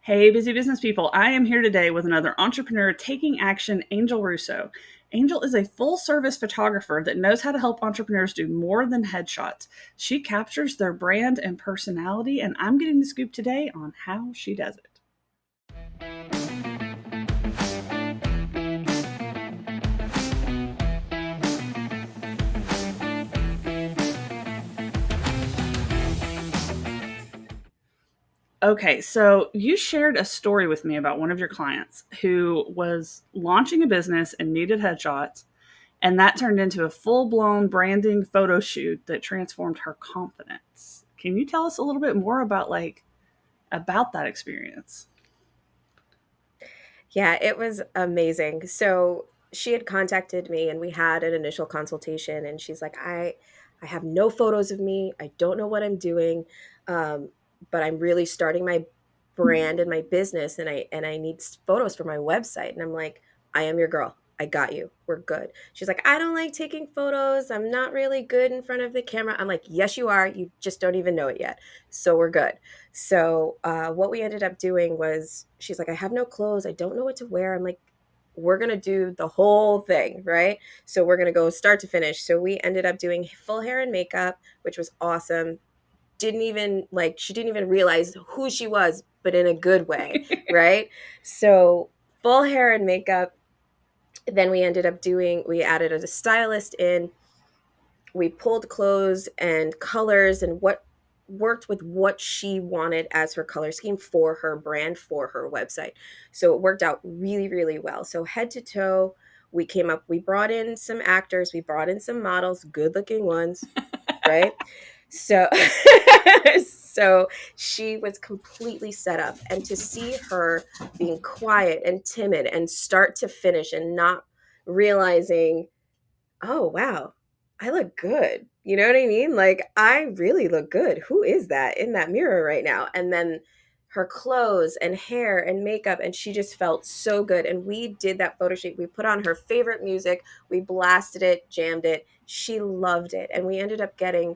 Hey, busy business people. I am here today with another entrepreneur taking action, Angel Russo. Angel is a full service photographer that knows how to help entrepreneurs do more than headshots. She captures their brand and personality, and I'm getting the scoop today on how she does it. Okay, so you shared a story with me about one of your clients who was launching a business and needed headshots, and that turned into a full blown branding photo shoot that transformed her confidence. Can you tell us a little bit more about that experience? Yeah, it was amazing. So she had contacted me and we had an initial consultation and she's like, I have no photos of me. I don't know what I'm doing. Um, but I'm really starting my brand and my business and I need photos for my website. And I'm like, I am your girl. I got you. We're good. She's like, I don't like taking photos. I'm not really good in front of the camera. I'm like, yes, you are. You just don't even know it yet. So we're good. So what we ended up doing was she's like, I have no clothes. I don't know what to wear. I'm like, we're going to do the whole thing, right? So we're going to go start to finish. So we ended up doing full hair and makeup, which was awesome. Didn't even like, she didn't even realize who she was, but in a good way, right? So full hair and makeup. Then we ended up doing, we added a stylist in, we pulled clothes and colors and what worked with what she wanted as her color scheme for her brand for her website. So it worked out really, really well. So head to toe, we brought in some actors, we brought in some models, good looking ones, right? So so she was completely set up, and to see her being quiet and timid and start to finish and not realizing, oh, wow, I look good. You know what I mean? Like, I really look good. Who is that in that mirror right now? And then her clothes and hair and makeup, and she just felt so good. And we did that photo shoot. We put on her favorite music, we blasted it, jammed it. She loved it. And we ended up getting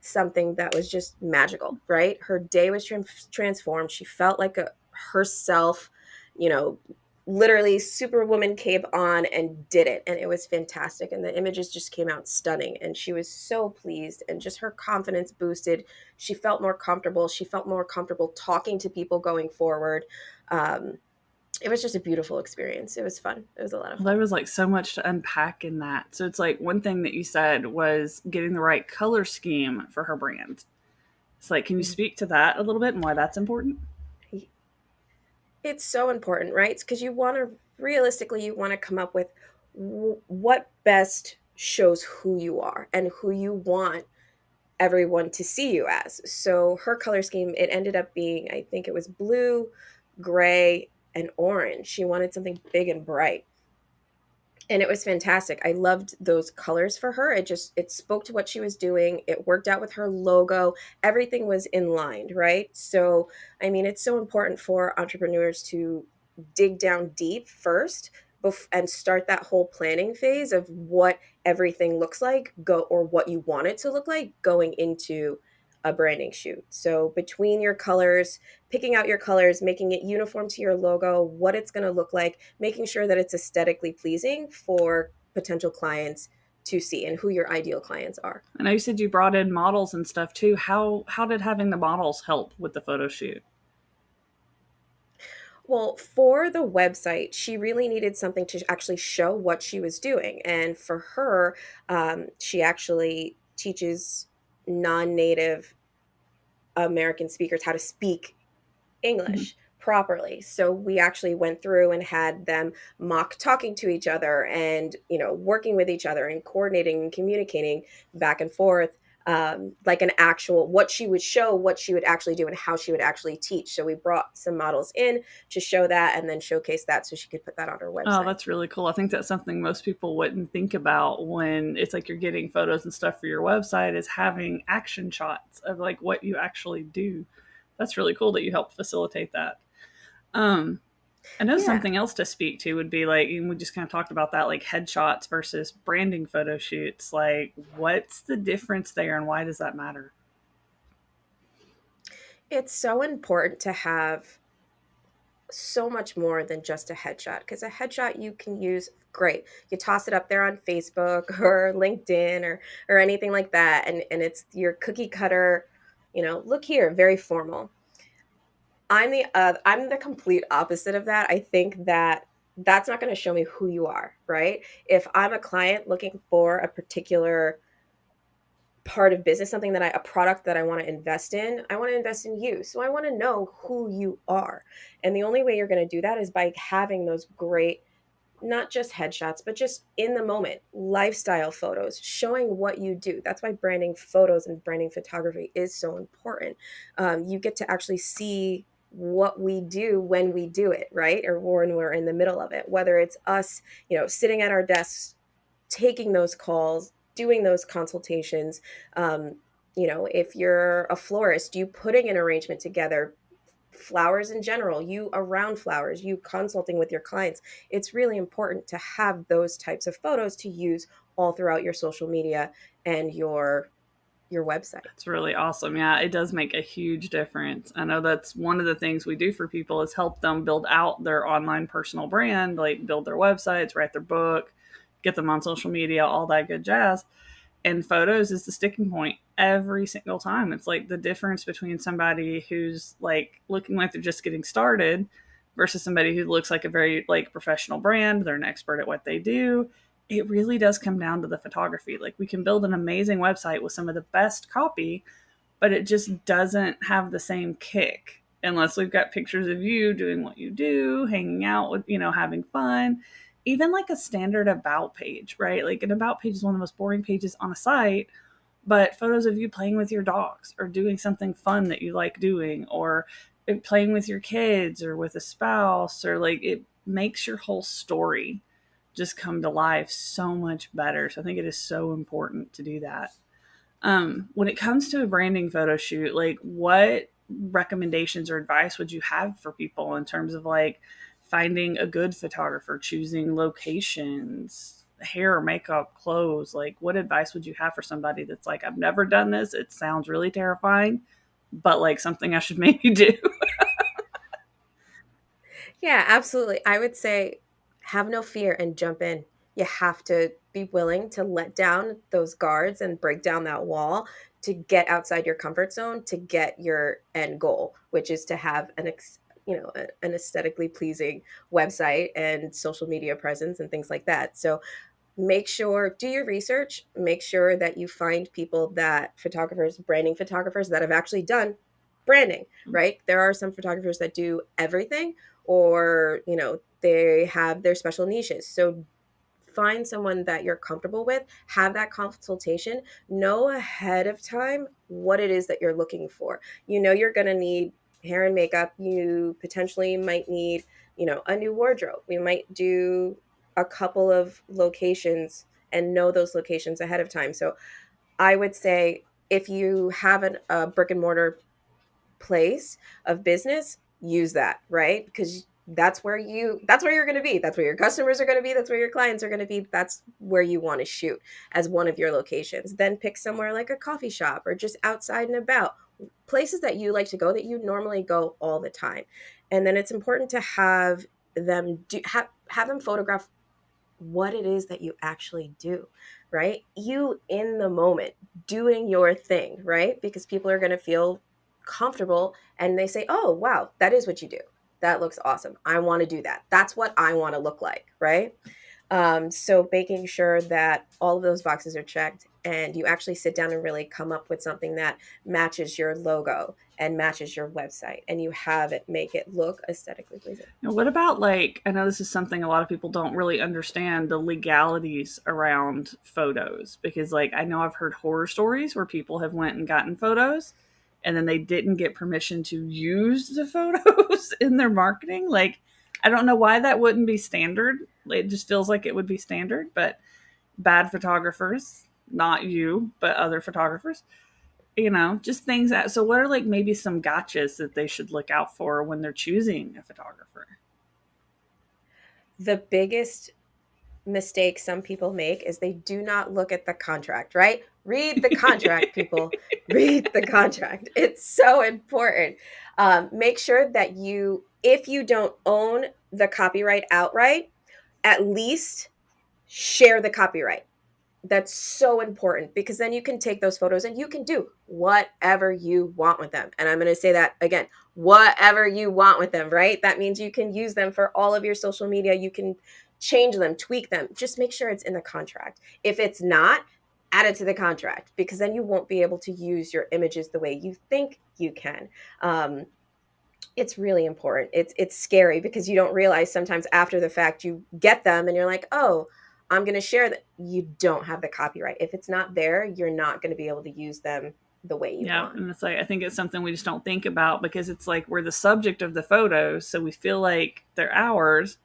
something that was just magical, right? Her day was transformed. She felt like herself, you know, literally superwoman cape on and did it, and it was fantastic, and the images just came out stunning, and she was so pleased, and just her confidence boosted. She felt more comfortable talking to people going forward. um, it was just a beautiful experience. It was fun. It was a lot of Well, there fun. was so much to unpack in that. So it's like one thing that you said was getting the right color scheme for her brand. It's like, can you Mhm. speak to that a little bit and why that's important? It's so important, right? Because you want to, realistically, you want to come up with what best shows who you are and who you want everyone to see you as. So her color scheme, it ended up being, I think it was blue, gray, and orange. She wanted something big and bright. And it was fantastic. I loved those colors for her. It spoke to what she was doing. It worked out with her logo. Everything was in line, right? So, I mean, it's so important for entrepreneurs to dig down deep first and start that whole planning phase of what everything looks like, go or what you want it to look like going into a branding shoot. So, between your colors, picking out your colors, making it uniform to your logo, what it's going to look like, making sure that it's aesthetically pleasing for potential clients to see and who your ideal clients are. I know you said you brought in models and stuff too. How did having the models help with the photo shoot? Well, for the website, she really needed something to actually show what she was doing. And for her, she actually teaches non native American speakers how to speak Mhm. English properly. So we actually went through and had them mock talking to each other and, working with each other and coordinating and communicating back and forth, like an actual, what she would show, what she would actually do, and how she would actually teach. So we brought some models in to show that and then showcase that so she could put that on her Oh, website. that's really cool. I think that's something most people wouldn't think about when it's like you're getting photos and stuff for your website is having action shots of like what you actually do. That's really cool that you helped facilitate that. Um, I know Yeah. something else to speak to would be like, and we just kind of talked about that, like headshots versus branding photo shoots. Like, what's the difference there and why does that matter? It's so important to have so much more than just a headshot, because a headshot you can use, great, you toss it up there on Facebook or LinkedIn or anything like that, and it's your cookie cutter, look here, very formal. I'm the complete opposite of that. I think that that's not going to show me who you are, right? If I'm a client looking for a particular part of business, something that a product that I want to invest in, I want to invest in you. So I want to know who you are. And the only way you're going to do that is by having those great, not just headshots, but just in the moment lifestyle photos showing what you do. That's why branding photos and branding photography is so important. You get to actually see what we do when we do it, right? Or when we're in the middle of it, whether it's us, sitting at our desks, taking those calls, doing those consultations. Um, if you're a florist, you putting an arrangement together, flowers in general, you around flowers, you consulting with your clients. It's really important to have those types of photos to use all throughout your social media and your website. It's really awesome. Yeah, it does make a huge difference. I know that's one of the things we do for people is help them build out their online personal brand, like build their websites, write their book, get them on social media, all that good jazz. And photos is the sticking point every single time. It's like the difference between somebody who's like looking like they're just getting started versus somebody who looks like a very like professional brand, they're an expert at what they do. It really does come down to the photography. Like we can build an amazing website with some of the best copy, but it just doesn't have the same kick unless we've got pictures of you doing what you do, hanging out with, having fun. Even like a standard about page, right? Like an about page is one of the most boring pages on a site, but photos of you playing with your dogs or doing something fun that you like doing, or playing with your kids or with a spouse, or like it makes your whole story just come to life so much better. So I think it is so important to do that. When it comes to a branding photo shoot, like what recommendations or advice would you have for people in terms of like finding a good photographer, choosing locations, hair, makeup, clothes? Like, what advice would you have for somebody that's like, I've never done this. It sounds really terrifying, but like something I should maybe do? Yeah, absolutely. I would say have no fear and jump in. You have to be willing to let down those guards and break down that wall to get outside your comfort zone to get your end goal, which is to have an aesthetically pleasing website and social media presence and things like that. So make sure, do your research, make sure that you find people, that photographers, branding photographers that have actually done branding, right? There are some photographers that do everything, or they have their special niches. So find someone that you're comfortable with, have that consultation, know ahead of time what it is that you're looking for. You're going to need hair and makeup, you potentially might need, a new wardrobe. We might do a couple of locations and know those locations ahead of time. So I would say if you have a brick and mortar place of business, use that, right? Because that's where you're going to be. That's where your customers are going to be. That's where your clients are going to be. That's where you want to shoot as one of your locations. Then pick somewhere like a coffee shop or just outside and about, places that you like to go that you normally go all the time. And then it's important to have them have them photograph what it is that you actually do, right? You in the moment doing your thing, right? Because people are going to feel comfortable and they say, oh, wow, that is what you do. That looks awesome. I want to do that. That's what I want to look like, right? So making sure that all of those boxes are checked and you actually sit down and really come up with something that matches your logo and matches your website, and you have it make it look aesthetically pleasing. Now, what about like, I know this is something a lot of people don't really understand the legalities around photos, because like I know I've heard horror stories where people have went and gotten photos and then they didn't get permission to use the photos in their marketing. Like I don't know why that wouldn't be standard. It just feels like it would be standard, but bad photographers, not you, but other photographers, just things that, so what are like maybe some gotchas that they should look out for when they're choosing a photographer? The biggest mistake some people make is they do not look at the contract, right? Read the contract, people. Read the contract. It's so important. Make sure that if you don't own the copyright outright, at least share the copyright. That's so important because then you can take those photos and you can do whatever you want with them. And I'm going to say that again, whatever you want with them, right? That means you can use them for all of your social media. You can change them, tweak them. Just make sure it's in the contract. If it's not, add it to the contract because then you won't be able to use your images the way you think you can. It's really important. It's scary because you don't realize sometimes after the fact you get them and you're like, "Oh, I'm going to share that." You don't have the copyright. If it's not there, you're not going to be able to use them the way you Yeah, want. and it's like I think it's something we just don't think about because it's like we're the subject of the photos, so we feel like they're ours,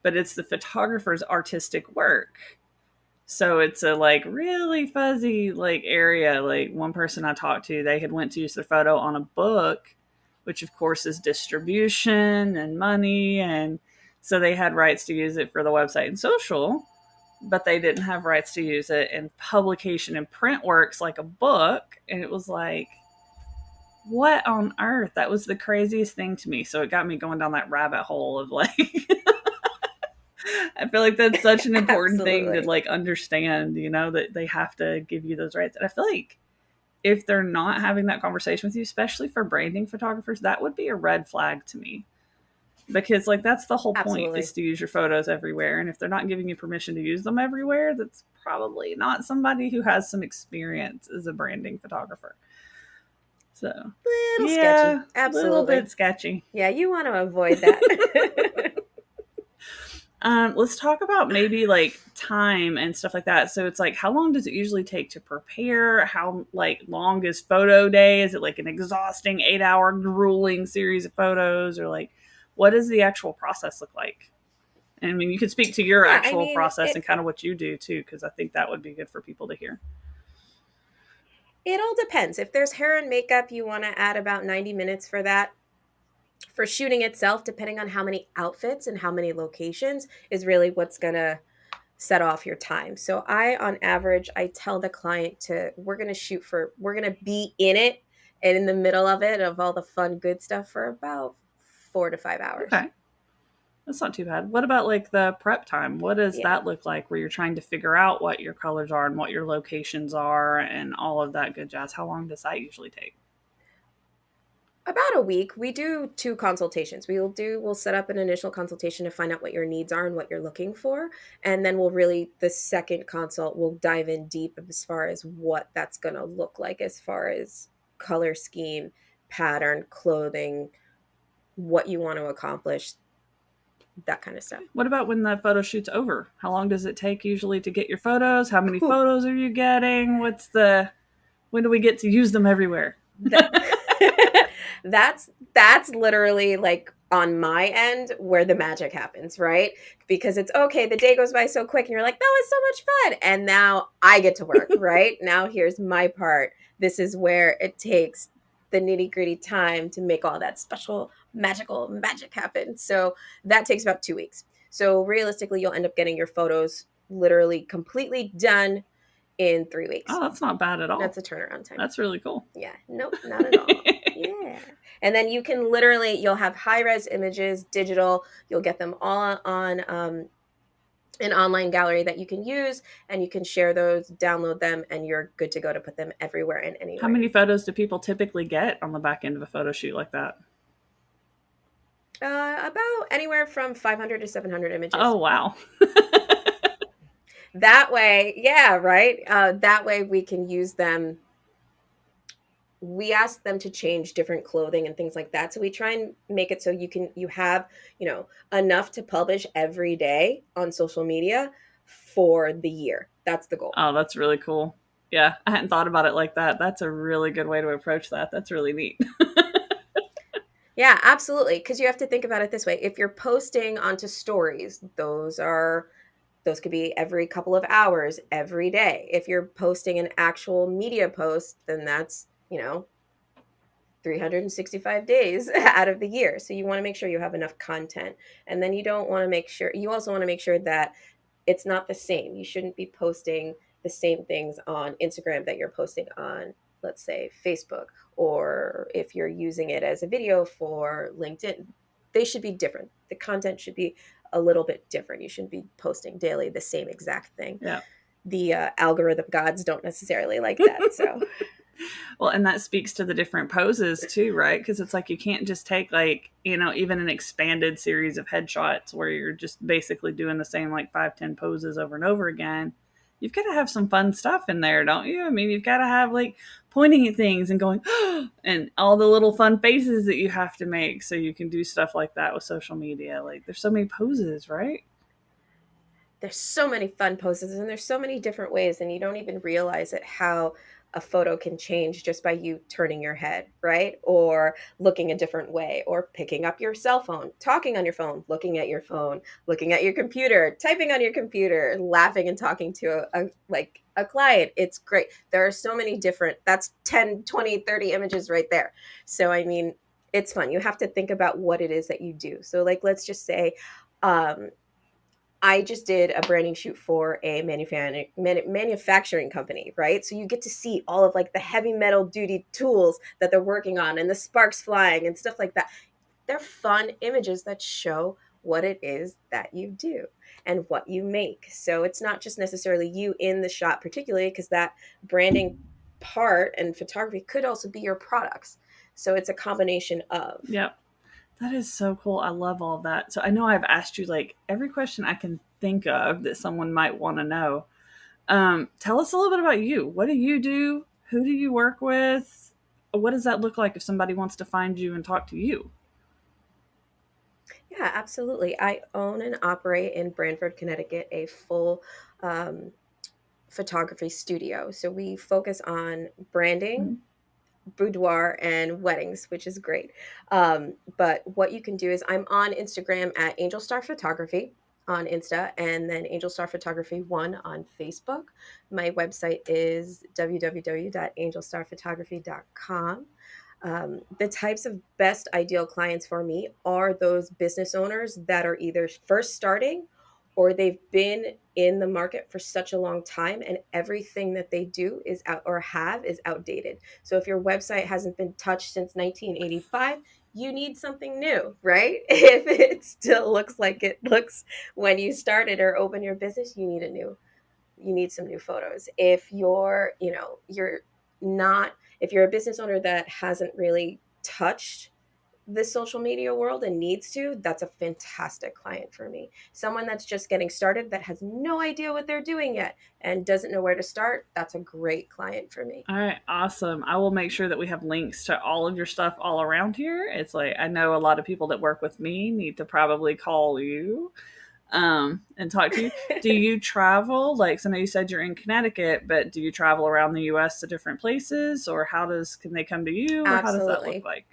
but it's the photographer's artistic work. So it's a like really fuzzy like area. Like one person I talked to, they had went to use their photo on a book, which of course is distribution and money, and so they had rights to use it for the website and social, but they didn't have rights to use it in publication and print works like a book. And it was like, what on earth? That was the craziest thing to me. So it got me going down that rabbit hole of like I feel like that's such an important thing to Absolutely. like understand, that they have to give you those rights. And I feel like if they're not having that conversation with you, especially for branding photographers, that would be a red flag to me. Because like that's the whole point is Absolutely. to use your photos everywhere. And if they're not giving you permission to use them everywhere, that's probably not somebody who has some experience as a branding photographer. So Little sketchy. yeah, a little bit Absolutely. sketchy. Yeah, you want to avoid that. Let's talk about maybe like time and stuff like that. So it's like, how long does it usually take to prepare? How like long is photo day? Is it like an exhausting 8 hour grueling series of photos, or like what does the actual process look like? And I mean, you could speak to your Yeah, I actual mean, process and kind of what you do too, because I think that would be good for people to hear. it all depends. If there's hair and makeup, you want to add about 90 minutes for that. For shooting itself, depending on how many outfits and how many locations, is really what's going to set off your time. So on average, I tell the client we're going to be in it and in the middle of all the fun, good stuff for about 4 to 5 hours. Okay. That's not too bad. What about like the prep time? What does Yeah. that look like where you're trying to figure out what your colors are and what your locations are and all of that good jazz? How long does that usually take? About a week. We do two consultations. We'll set up an initial consultation to find out what your needs are and what you're looking for. And then the second consult, we'll dive in deep as far as what that's going to look like as far as color scheme, pattern, clothing, what you want to accomplish, that kind of stuff. What about when the photo shoot's over? How long does it take usually to get your photos? How many Whew. photos are you getting? When do we get to use them everywhere? That that's literally like on my end where the magic happens, right? Because it's okay, the day goes by so quick and you're like, that was so much fun. And now I get to work, right? Now here's my part. This is where it takes the nitty-gritty time to make all that special magical magic happen. So that takes about 2 weeks. So realistically, you'll end up getting your photos literally completely done in 3 weeks. Oh, that's not bad at all. That's a turnaround time. That's really cool. Yeah, nope, not at all. Yeah. And then you'll have high res images, digital, you'll get them all on an online gallery that you can use, and you can share those, download them, and you're good to go to put them everywhere and How anywhere. many photos do people typically get on the back end of a photo shoot like that? About anywhere from 500 to 700 Oh, images. wow. That way, yeah, right? That way we can use them. We ask them to change different clothing and things like that, so we try and make it so you have enough to publish every day on social media for the year. That's the goal. Oh, that's really cool. Yeah, I hadn't thought about it like that. That's a really good way to approach that. That's really neat. Yeah, absolutely, because you have to think about it this way. If you're posting onto stories, those could be every couple of hours every day. If you're posting an actual media post, then that's 365 days out of the year. So you want to make sure you have enough content. And then you also want to make sure that it's not the same. You shouldn't be posting the same things on Instagram that you're posting on, let's say, Facebook, or if you're using it as a video for LinkedIn. They should be different. The content should be a little bit different. You shouldn't be posting daily the same exact thing. Yeah. The algorithm gods don't necessarily like that. So, Well, and that speaks to the different poses too, right? Because it's like you can't just take like, even an expanded series of headshots where you're just basically doing the same like 5, 10 poses over and over again. You've got to have some fun stuff in there, don't you? I mean, you've got to have like pointing at things and going, and all the little fun faces that you have to make so you can do stuff like that with social media. Like, there's so many poses, right? there's so many fun poses and there's so many different ways, and you don't even realize it how a photo can change just by you turning your head, right? Or looking a different way, or picking up your cell phone, talking on your phone, looking at your phone, looking at your computer, typing on your computer, laughing and talking to a client. It's great. There are so many different, that's 10, 20, 30 images right there. So I mean, it's fun. You have to think about what it is that you do. So like, let's just say, um, I just did a branding shoot for a manufacturing company, right? So you get to see all of like the heavy metal duty tools that they're working on and the sparks flying and stuff like that. They're fun images that show what it is that you do and what you make. So it's not just necessarily you in the shot, particularly because that branding part and photography could also be your products. So it's a combination of. Yep. That is so cool. I love all of that. So I know I've asked you like every question I can think of that someone might want to know. Tell us a little bit about you. What do you do? Who do you work with? What does that look like if somebody wants to find you and talk to you? Yeah, absolutely. I own and operate in Branford, Connecticut, a full um, photography studio. So we focus on branding, Mhm. boudoir, and weddings, which is great. But what you can do is I'm on Instagram at Angel Star Photography on Insta, and then Angel Star Photography 1 on Facebook. My website is www.angelstarphotography.com. The types of best ideal clients for me are those business owners that are either first starting or they've been in the market for such a long time and everything that they do is out or have is outdated. So if your website hasn't been touched since 1985, you need something new, right? If it still looks like it looks when you started or open your business, you need some new photos. If you're not, if you're a business owner that hasn't really touched the social media world and needs to, that's a fantastic client for me. Someone that's just getting started that has no idea what they're doing yet and doesn't know where to start, that's a great client for me. All right, awesome. I will make sure that we have links to all of your stuff all around here. It's like I know a lot of people that work with me need to probably call you and talk to you. Do you travel? Like, so I know you said you're in Connecticut, but do you travel around the U.S. to different places, or can they come to you, or how does that look Absolutely. like?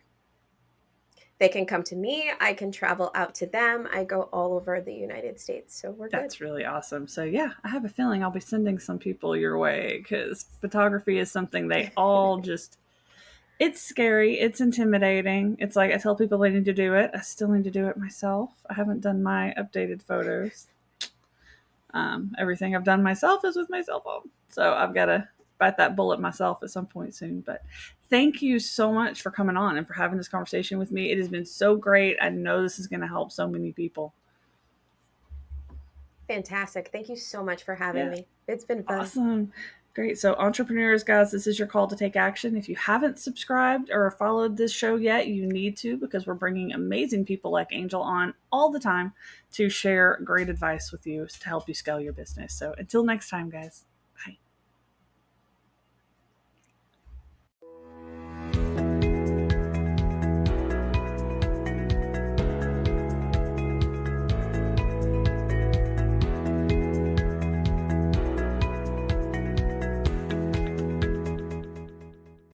They can come to me, I can travel out to them. I go all over the United States, so we're good. That's really awesome. So yeah, I have a feeling I'll be sending some people your way because photography is something they all just. It's scary. It's intimidating. It's like I tell people they need to do it. I still need to do it myself. I haven't done my updated photos. Everything I've done myself is with my cell phone. So I've got to bite that bullet myself at some point soon. But thank you so much for coming on and for having this conversation with me. It has been so great. I know this is going to help so many people. Fantastic. Thank you so much for having Yeah, me. It's been fun. awesome. Great. So, entrepreneurs, guys, this is your call to take action. If you haven't subscribed or followed this show yet, you need to because we're bringing amazing people like Angel on all the time to share great advice with you to help you scale your business. So, until next time, guys.